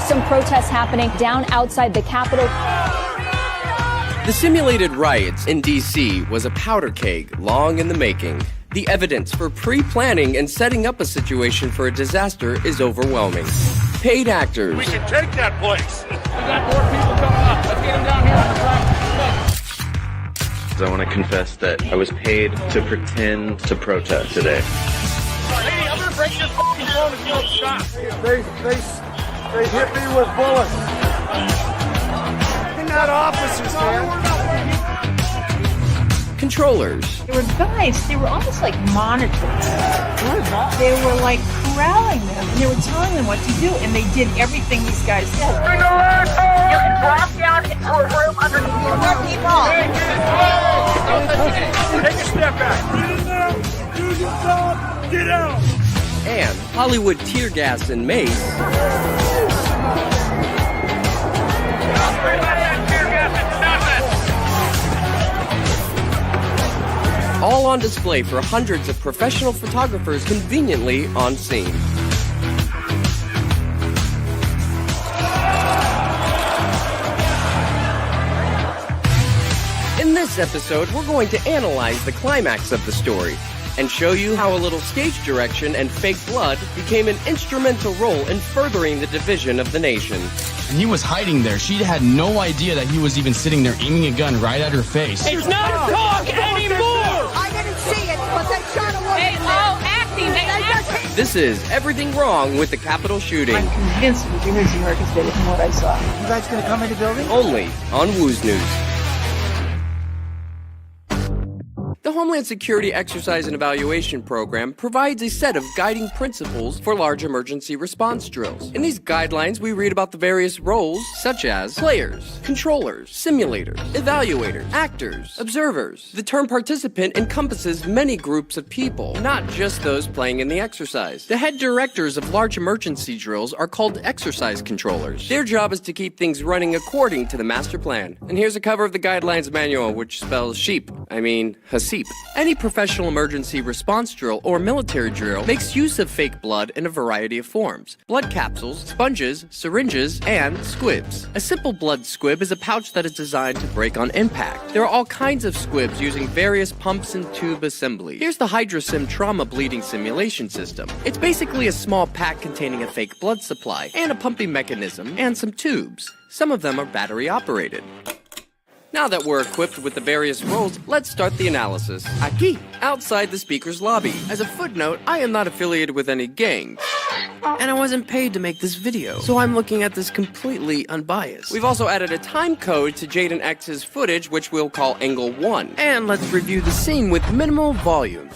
some protests happening down outside the Capitol. The simulated riots in D.C. was a powder keg long in the making. The evidence for pre-planning and setting up a situation for a disaster is overwhelming. Paid actors. We can take that place. We got more people coming up. Let's get them down here on the front. I want to confess that I was paid to pretend to protest today. Hey, I'm going to break this f***ing phone if you don't stop. They hit me with bullets. They're not officers, man. Controllers. They were guys, they were almost like monitors. They were like corralling them, and they were telling them what to do, and they did everything these guys did. Bring the red home! You can drop down into a room underneath more people. Take a step back. Get in there. Do your job. Get out. And Hollywood tear gas and mace. All on display for hundreds of professional photographers conveniently on scene. In this episode, we're going to analyze the climax of the story and show you how a little stage direction and fake blood became an instrumental role in furthering the division of the nation. And he was hiding there. She had no idea that he was even sitting there aiming a gun right at her face. It's not a talk anymore! I didn't see it, but they shot a woman. They all acting, they acting. This is Everything Wrong with the Capitol Shooting. I'm convinced it was energy orchestrated from what I saw. You guys gonna come in the building? Only on Woo's News. The Homeland Security Exercise and Evaluation Program provides a set of guiding principles for large emergency response drills. In these guidelines, we read about the various roles, such as players, controllers, simulators, evaluators, actors, observers. The term participant encompasses many groups of people, not just those playing in the exercise. The head directors of large emergency drills are called exercise controllers. Their job is to keep things running according to the master plan. And here's a cover of the guidelines manual, which spells sheep. Hasip. Any professional emergency response drill or military drill makes use of fake blood in a variety of forms. Blood capsules, sponges, syringes, and squibs. A simple blood squib is a pouch that is designed to break on impact. There are all kinds of squibs using various pumps and tube assembly. Here's the HydroSim trauma bleeding simulation system. It's basically a small pack containing a fake blood supply and a pumping mechanism and some tubes. Some of them are battery operated. Now that we're equipped with the various roles, let's start the analysis. Aquí, outside the speaker's lobby. As a footnote, I am not affiliated with any gangs. And I wasn't paid to make this video, so I'm looking at this completely unbiased. We've also added a time code to Jaden X's footage, which we'll call Angle 1. And let's review the scene with minimal volume.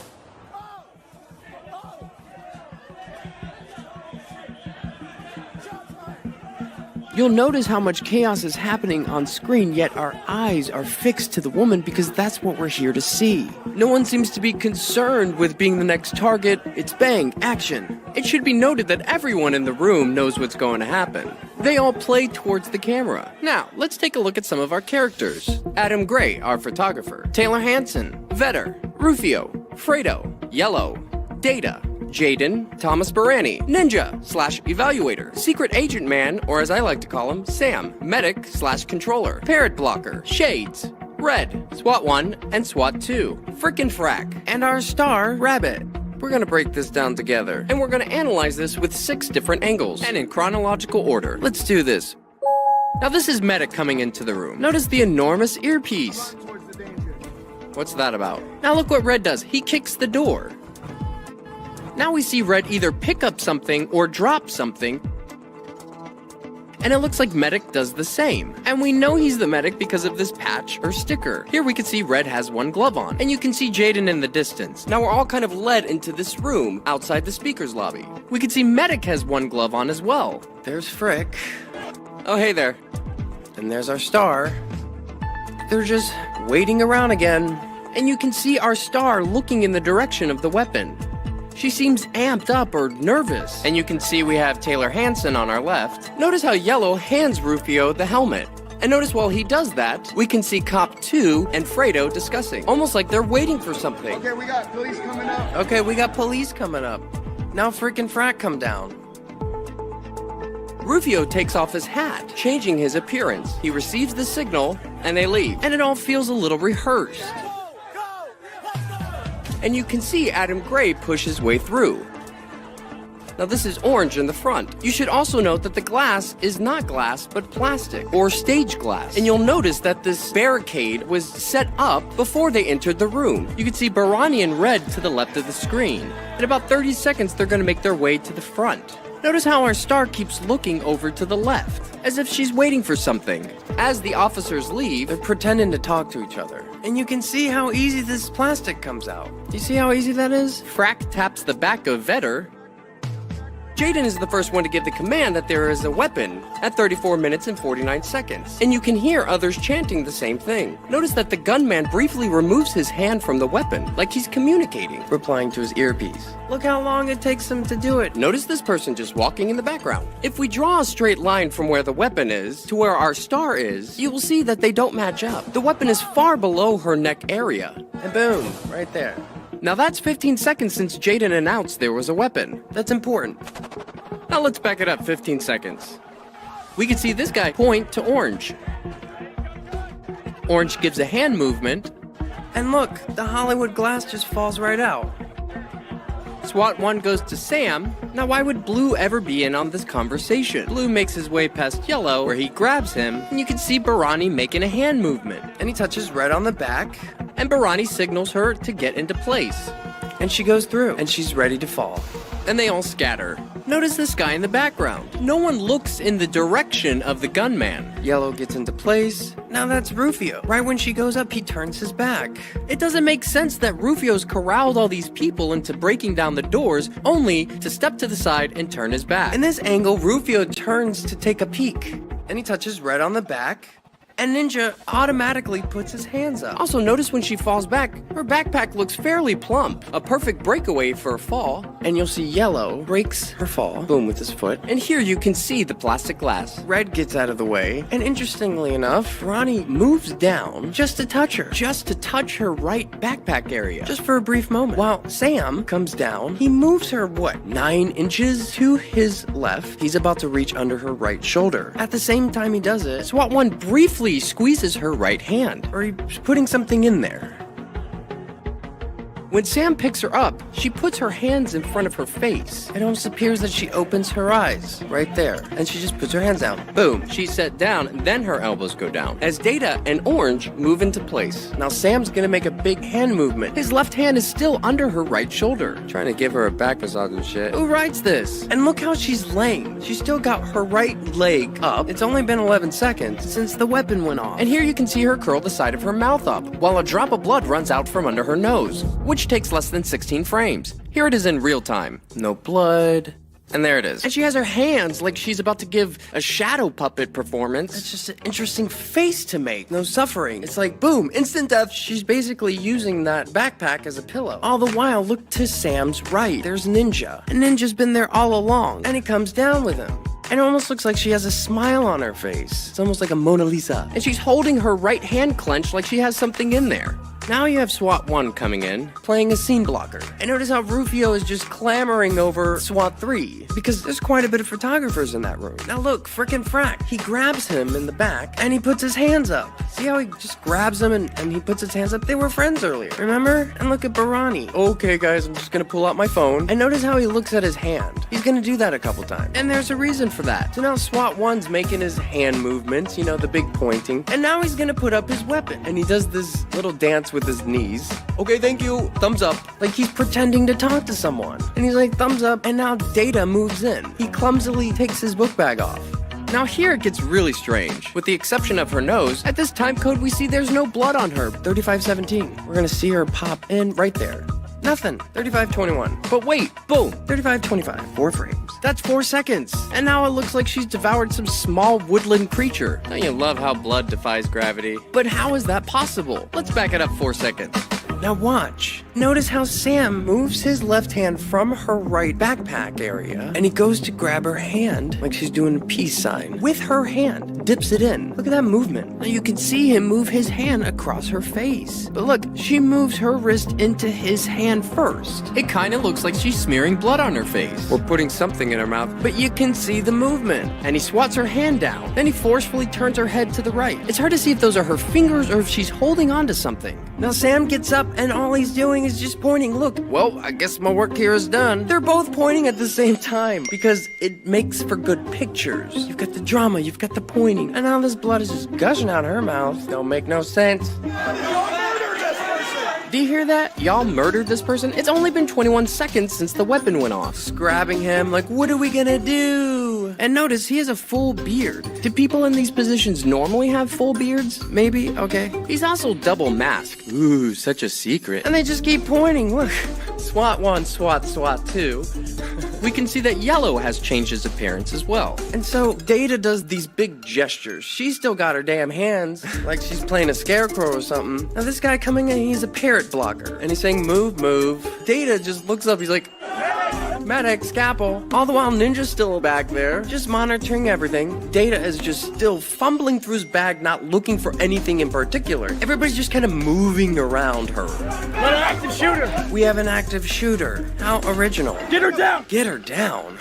You'll notice how much chaos is happening on screen, yet our eyes are fixed to the woman because that's what we're here to see. No one seems to be concerned with being the next target. It's bang, action. It should be noted that everyone in the room knows what's going to happen. They all play towards the camera. Now, let's take a look at some of our characters. Adam Gray, our photographer. Taylor Hanson, Vetter, Rufio, Fredo, Yellow, Data, Jaden, Thomas Barani, Ninja/Evaluator, Secret Agent Man, or as I like to call him, Sam, Medic/Controller, Parrot Blocker, Shades, Red, SWAT 1, and SWAT 2, Frickin' Frack, and our star, Rabbit. We're gonna break this down together, and we're gonna analyze this with 6 different angles, and in chronological order. Let's do this. Now this is Medic coming into the room. Notice the enormous earpiece. What's that about? Now look what Red does. He kicks the door. Now we see Red either pick up something or drop something, and it looks like Medic does the same. And we know he's the Medic because of this patch or sticker. Here we can see Red has one glove on, and you can see Jaden in the distance. Now we're all kind of led into this room outside the speaker's lobby. We can see Medic has one glove on as well. There's Frick. Oh, hey there. And there's our star. They're just waiting around again. And you can see our star looking in the direction of the weapon. She seems amped up or nervous. And you can see we have Taylor Hanson on our left. Notice how Yellow hands Rufio the helmet. And notice while he does that, we can see Cop 2 and Fredo discussing. Almost like they're waiting for something. Okay, we got police coming up. Okay, we got police coming up. Now Frickin' Frack come down. Rufio takes off his hat, changing his appearance. He receives the signal, and they leave. And it all feels a little rehearsed. And you can see Adam Gray push his way through. Now this is orange in the front. You should also note that the glass is not glass, but plastic, or stage glass. And you'll notice that this barricade was set up before they entered the room. You can see Barani in red to the left of the screen. In about 30 seconds, they're gonna make their way to the front. Notice how our star keeps looking over to the left, as if she's waiting for something. As the officers leave, they're pretending to talk to each other. And you can see how easy this plastic comes out. You see how easy that is? Frack taps the back of Vetter. Jaden is the first one to give the command that there is a weapon at 34 minutes and 49 seconds. And you can hear others chanting the same thing. Notice that the gunman briefly removes his hand from the weapon, like he's communicating, replying to his earpiece. Look how long it takes him to do it. Notice this person just walking in the background. If we draw a straight line from where the weapon is to where our star is, you will see that they don't match up. The weapon is far below her neck area. And boom, right there. Now that's 15 seconds since Jaden announced there was a weapon. That's important. Now let's back it up 15 seconds. We can see this guy point to Orange. Orange gives a hand movement. And look, the Hollywood glass just falls right out. SWAT 1 goes to Sam. Now why would Blue ever be in on this conversation? Blue makes his way past Yellow, where he grabs him, and you can see Barani making a hand movement. And he touches Red on the back, and Barani signals her to get into place. And she goes through, and she's ready to fall. And they all scatter. Notice this guy in the background. No one looks in the direction of the gunman. Yellow gets into place. Now that's Rufio. Right when she goes up, he turns his back. It doesn't make sense that Rufio's corralled all these people into breaking down the doors, only to step to the side and turn his back. In this angle, Rufio turns to take a peek. And he touches Red on the back. And Ninja automatically puts his hands up. Also, notice when she falls back, her backpack looks fairly plump. A perfect breakaway for a fall. And you'll see Yellow breaks her fall, boom, with his foot. And here you can see the plastic glass. Red gets out of the way. And interestingly enough, Ronnie moves down just to touch her. Just to touch her right backpack area. Just for a brief moment. While Sam comes down, he moves her, 9 inches to his left. He's about to reach under her right shoulder. At the same time he does it, SWAT 1 briefly squeezes her right hand, or he's putting something in there. When Sam picks her up, she puts her hands in front of her face. It almost appears that she opens her eyes right there, and she just puts her hands down. Boom, she's set down, and then her elbows go down as Data and Orange move into place. Now Sam's gonna make a big hand movement. His left hand is still under her right shoulder, trying to give her a back massage and shit. Who writes this? And look how she's laying. She's still got her right leg up. It's only been 11 seconds since the weapon went off. And here you can see her curl the side of her mouth up, while a drop of blood runs out from under her nose, which takes less than 16 frames. Here it is in real time. No blood. And there it is. And she has her hands like she's about to give a shadow puppet performance. It's just an interesting face to make. No suffering. It's like, boom, instant death. She's basically using that backpack as a pillow. All the while, look to Sam's right. There's Ninja. And Ninja's been there all along. And he comes down with him. And it almost looks like she has a smile on her face. It's almost like a Mona Lisa. And she's holding her right hand clenched like she has something in there. Now you have SWAT 1 coming in, playing a scene blocker. And notice how Rufio is just clamoring over SWAT 3, because there's quite a bit of photographers in that room. Now look, frickin' Frack. He grabs him in the back, and he puts his hands up. See how he just grabs him and he puts his hands up? They were friends earlier, remember? And look at Barani. Okay guys, I'm just gonna pull out my phone. And notice how he looks at his hand. He's gonna do that a couple times. And there's a reason for that. So now SWAT 1's making his hand movements, you know, the big pointing. And now he's gonna put up his weapon. And he does this little dance with his knees. Okay, thank you. Thumbs up. Like he's pretending to talk to someone. And he's like, thumbs up. And now Data moves in. He clumsily takes his book bag off. Now here it gets really strange. With the exception of her nose, at this time code we see there's no blood on her. 3517. We're gonna see her pop in right there. Nothing. 3521. But wait, boom. 3525. 4 frames. That's 4 seconds. And now it looks like she's devoured some small woodland creature. Don't you love how blood defies gravity? But how is that possible? Let's back it up 4 seconds. Now watch. Notice how Sam moves his left hand from her right backpack area, and he goes to grab her hand, like she's doing a peace sign, with her hand, dips it in. Look at that movement. Now you can see him move his hand across her face. But look, she moves her wrist into his hand first. It kind of looks like she's smearing blood on her face, or putting something in her mouth, but you can see the movement. And he swats her hand down. Then he forcefully turns her head to the right. It's hard to see if those are her fingers or if she's holding on to something. Now Sam gets up and all he's doing is just pointing. Look, well, I guess my work here is done. They're both pointing at the same time because it makes for good pictures. You've got the drama, you've got the pointing, and now this blood is just gushing out of her mouth. Don't make no sense. Do you hear that? Y'all murdered this person? It's only been 21 seconds since the weapon went off. Just grabbing him, like, what are we gonna do? And notice, he has a full beard. Do people in these positions normally have full beards? Maybe? Okay. He's also double masked. Ooh, such a secret. And they just keep pointing, look. SWAT 1, SWAT 2. We can see that Yellow has changed his appearance as well. And so Data does these big gestures. She's still got her damn hands, like she's playing a scarecrow or something. Now this guy coming in, he's a parrot blocker, and he's saying, move, move. Data just looks up, he's like, medic, scalpel. All the while Ninja's still back there, just monitoring everything. Data is just still fumbling through his bag, not looking for anything in particular. Everybody's just kind of moving around her. Got an active shooter. We have an active shooter. How original. Get her down. Get her down.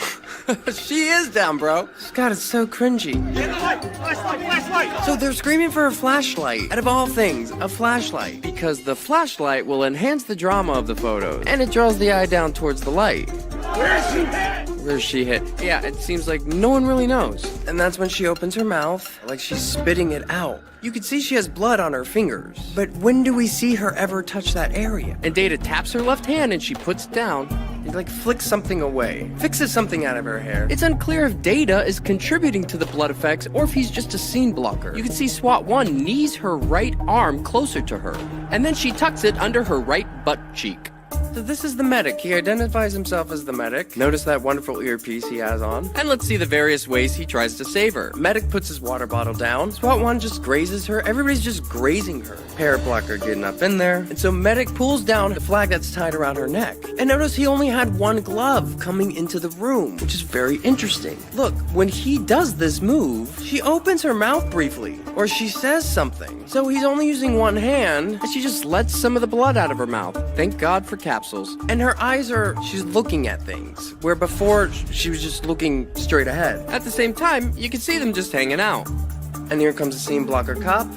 She is down, bro. God, it's so cringy. Get the light. Flashlight. So they're screaming for a flashlight. Out of all things, a flashlight. Because the flashlight will enhance the drama of the photos. And it draws the eye down towards the light. Where's she hit? Where's she hit? Yeah, it seems like no one really knows. And that's when she opens her mouth, like she's spitting it out. You can see she has blood on her fingers. But when do we see her ever touch that area? And Data taps her left hand and she puts it down. It like flicks something away, fixes something out of her hair. It's unclear if Data is contributing to the blood effects or if he's just a scene blocker. You can see SWAT 1 knees her right arm closer to her, and then she tucks it under her right butt cheek. So this is the medic. He identifies himself as the medic. Notice that wonderful earpiece he has on. And let's see the various ways he tries to save her. Medic puts his water bottle down. SWAT 1 just grazes her. Everybody's just grazing her. Parrot blocker getting up in there. And so medic pulls down the flag that's tied around her neck. And notice he only had one glove coming into the room, which is very interesting. Look, when he does this move, she opens her mouth briefly, or she says something. So he's only using one hand, and she just lets some of the blood out of her mouth. Thank God for capsules. And her eyes she's looking at things, where before she was just looking straight ahead. At the same time, you can see them just hanging out. And here comes the scene blocker cop.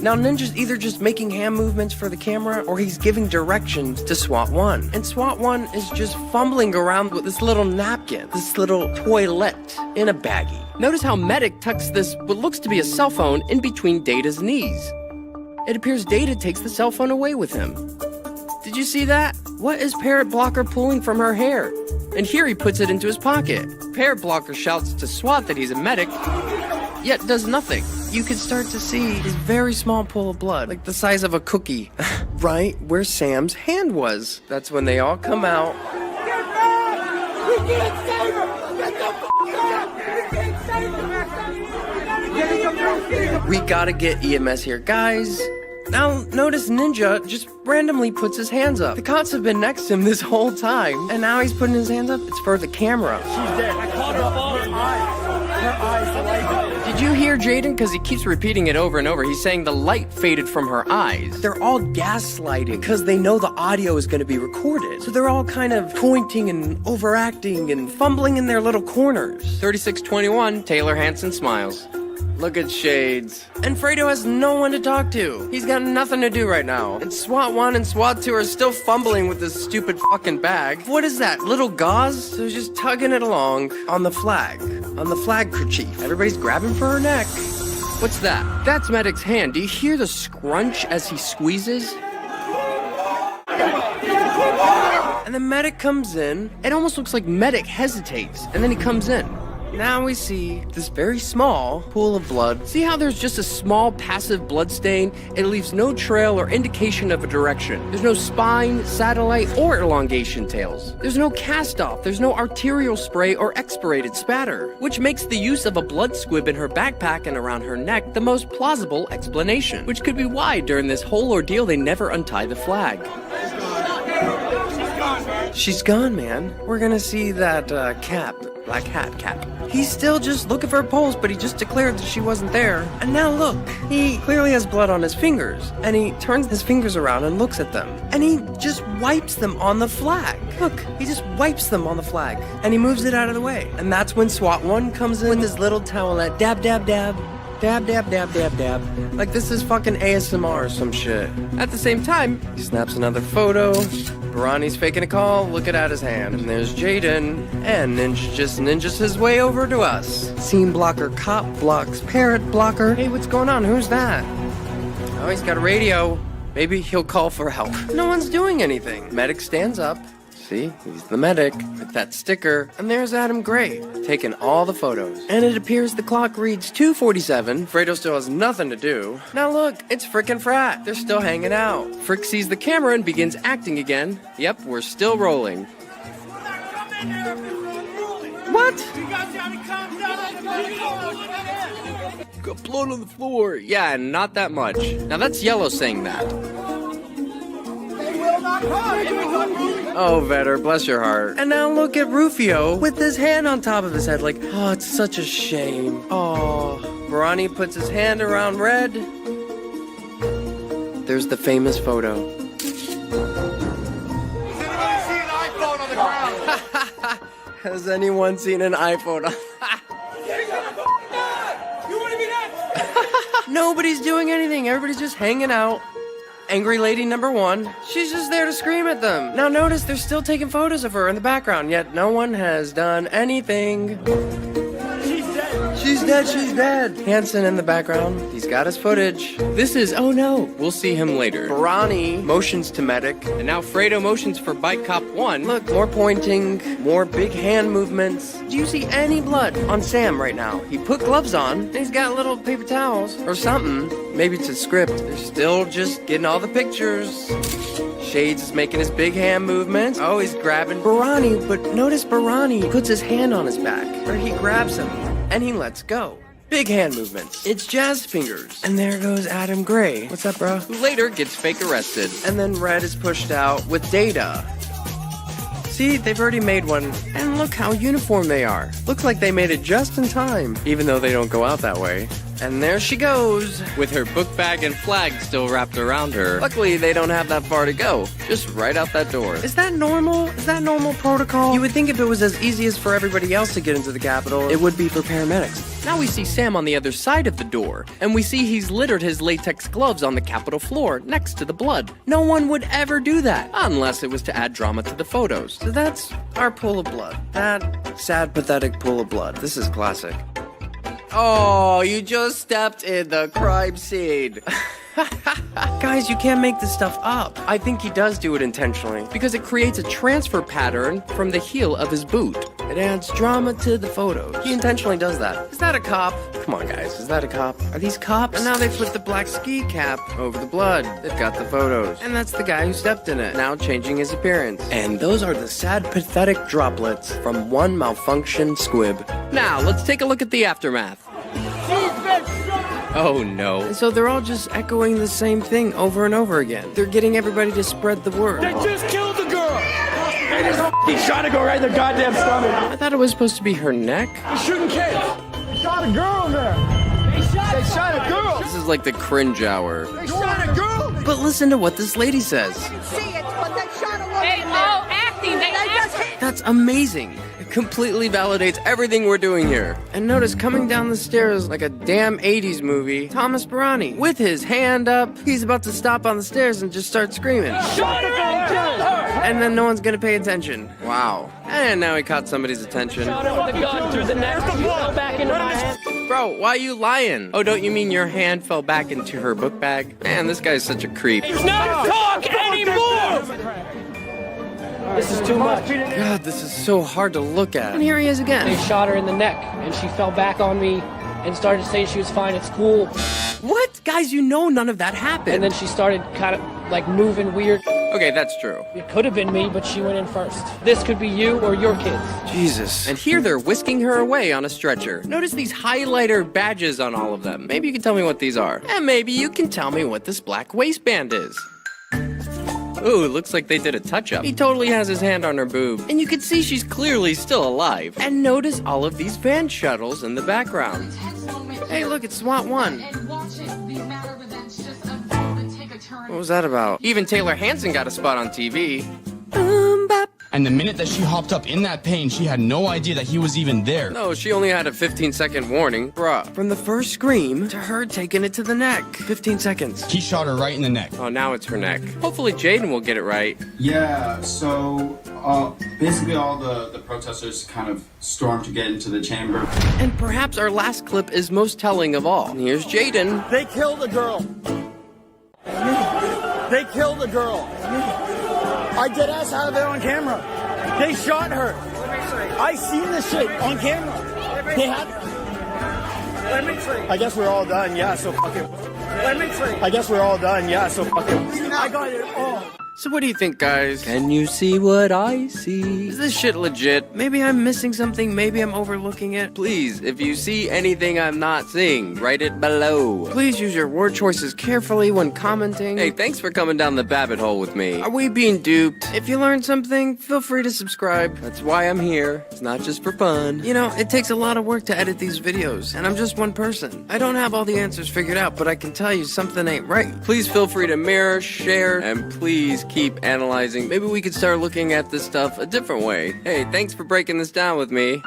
Now Ninja's either just making hand movements for the camera, or he's giving directions to SWAT 1. And SWAT 1 is just fumbling around with this little napkin, this little toilet in a baggie. Notice how Medic tucks this, what looks to be a cell phone, in between Data's knees. It appears Data takes the cell phone away with him. Did you see that? What is Parrot Blocker pulling from her hair? And here he puts it into his pocket. Parrot Blocker shouts to SWAT that he's a medic, yet does nothing. You can start to see his very small pool of blood, like the size of a cookie, right where Sam's hand was. That's when they all come out. Get back! We can't save her! Get the f*** out! We can't save her! We gotta get EMS here, guys. Now, notice Ninja just randomly puts his hands up. The cops have been next to him this whole time, and now he's putting his hands up. It's for the camera. She's dead. I caught her on her eyes. Did you hear Jaden? Because he keeps repeating it over and over. He's saying the light faded from her eyes. They're all gaslighting because they know the audio is going to be recorded. So they're all kind of pointing and overacting and fumbling in their little corners. 3621, Taylor Hansen smiles. Look at Shades. And Fredo has no one to talk to. He's got nothing to do right now. And SWAT 1 and SWAT 2 are still fumbling with this stupid fucking bag. What is that, little gauze? So he's just tugging it along on the flag kerchief. Everybody's grabbing for her neck. What's that? That's Medic's hand. Do you hear the scrunch as he squeezes? And the Medic comes in. It almost looks like Medic hesitates, and then he comes in. Now we see this very small pool of blood. See how there's just a small passive blood stain? It leaves no trail or indication of a direction. There's no spine, satellite, or elongation tails. There's no cast off. There's no arterial spray or expirated spatter, which makes the use of a blood squib in her backpack and around her neck the most plausible explanation, which could be why during this whole ordeal they never untie the flag. She's gone, man. We're gonna see that cap, black hat cap. He's still just looking for a pulse, but he just declared that she wasn't there. And now look, he clearly has blood on his fingers. And he turns his fingers around and looks at them. And he just wipes them on the flag. Look, he just wipes them on the flag. And he moves it out of the way. And that's when SWAT 1 comes in with his little towelette. Dab, dab, dab. Dab, dab, dab, dab, dab. Like this is fucking ASMR or some shit. At the same time, he snaps another photo. Barani's faking a call, looking at his hand. And there's Jaden. And Ninja just ninjas his way over to us. Scene blocker, cop blocks, parrot blocker. Hey, what's going on? Who's that? Oh, he's got a radio. Maybe he'll call for help. No one's doing anything. Medic stands up. See, he's the medic with that sticker. And there's Adam Gray, taking all the photos. And it appears the clock reads 2:47. Fredo still has nothing to do. Now look, it's frickin' Frat. They're still hanging out. Frick sees the camera and begins acting again. Yep, we're still rolling. What? Got blood on the floor. Yeah, not that much. Now that's Yellow saying that. Oh, Vetter, bless your heart. And now look at Rufio with his hand on top of his head like, oh, it's such a shame. Oh, Barani puts his hand around Red. There's the famous photo. Has anyone seen an iPhone on? Nobody's doing anything. Everybody's just hanging out. Angry lady number 1, she's just there to scream at them. Now notice they're still taking photos of her in the background, yet no one has done anything. She's dead, she's dead. Hanson in the background, he's got his footage. This is, oh no, we'll see him later. Barani motions to medic, and now Fredo motions for Bike Cop 1. Look, more pointing, more big hand movements. Do you see any blood on Sam right now? He put gloves on, and he's got little paper towels, or something. Maybe it's a script. They're still just getting all the pictures. Shades is making his big hand movements. Oh, he's grabbing Barani, but notice Barani puts his hand on his back, or he grabs him, and he lets go. Big hand movements. It's Jazz Fingers. And there goes Adam Gray. What's up, bro? Who later gets fake arrested. And then Red is pushed out with Data. See, they've already made one. And look how uniform they are. Looks like they made it just in time, even though they don't go out that way. And there she goes, with her book bag and flag still wrapped around her. Luckily, they don't have that far to go, just right out that door. Is that normal? Is that normal protocol? You would think if it was as easy as for everybody else to get into the Capitol, it would be for paramedics. Now we see Sam on the other side of the door, and we see he's littered his latex gloves on the Capitol floor next to the blood. No one would ever do that, unless it was to add drama to the photos. So that's our pool of blood. That sad, pathetic pool of blood. This is classic. Oh, you just stepped in the crime scene. Guys, you can't make this stuff up. I think he does do it intentionally because it creates a transfer pattern from the heel of his boot. It adds drama to the photos. He intentionally does that. Is that a cop? Come on, guys. Is that a cop? Are these cops? And now they put the black ski cap over the blood. They've got the photos. And that's the guy who stepped in it, now changing his appearance. And those are the sad, pathetic droplets from one malfunctioned squib. Now, let's take a look at the aftermath. Oh no. And so they're all just echoing the same thing over and over again. They're getting everybody to spread the word. They just killed the girl! They just f***ing shot a girl right in the goddamn stomach. I thought it was supposed to be her neck. They're shooting kids. They shot a girl there. They shot a girl. This is like the cringe hour. They shot a girl. But listen to what this lady says. That's amazing. It completely validates everything we're doing here. And notice coming down the stairs like a damn 80s movie, Thomas Barani, with his hand up. He's about to stop on the stairs and just start screaming. Shot her and killed her. And then no one's gonna pay attention. Wow. And now he caught somebody's attention. Shot her with a gun through the neck. She fell back into my hand. Bro, why are you lying? Oh, don't you mean your hand fell back into her book bag? Man, this guy's such a creep. He's not talk anymore. This is too much. God, this is so hard to look at. And here he is They again. shot her in the neck, and she fell back on me and started saying she was fine at school. What? Guys, you know none of that happened. And then she started kind of like moving weird. Okay, that's true. It could have been me, but she went in first. This could be you or your kids. Jesus. And here they're whisking her away on a stretcher. Notice these highlighter badges on all of them. Maybe you can tell me what these are. And maybe you can tell me what this black waistband is. Ooh, looks like they did a touch-up. He totally has his hand on her boob. And you can see she's clearly still alive. And notice all of these van shuttles in the background. Hey, look, it's SWAT 1. What was that about? Even Taylor Hanson got a spot on TV. And the minute that she hopped up in that pain, she had no idea that he was even there. No, she only had a 15-second warning. Bruh. From the first scream to her taking it to the neck. 15 seconds. He shot her right in the neck. Oh, now it's her neck. Hopefully Jaden will get it right. Yeah, so basically all the protesters kind of stormed to get into the chamber. And perhaps our last clip is most telling of all. And here's Jaden. They killed a girl. They killed a girl. I dead ass have it on camera. They shot her. I seen this shit on camera. They had. I guess we're all done. Yeah, so fucking. I guess we're all done. Yeah, so fucking. I got it all. So what do you think, guys? Can you see what I see? Is this shit legit? Maybe I'm missing something. Maybe I'm overlooking it. Please, if you see anything I'm not seeing, write it below. Please use your word choices carefully when commenting. Hey, thanks for coming down the Babbitt hole with me. Are we being duped? If you learned something, feel free to subscribe. That's why I'm here. It's not just for fun. You know, it takes a lot of work to edit these videos, and I'm just one person. I don't have all the answers figured out, but I can tell you something ain't right. Please feel free to mirror, share, and please keep analyzing. Maybe we could start looking at this stuff a different way. Hey, thanks for breaking this down with me.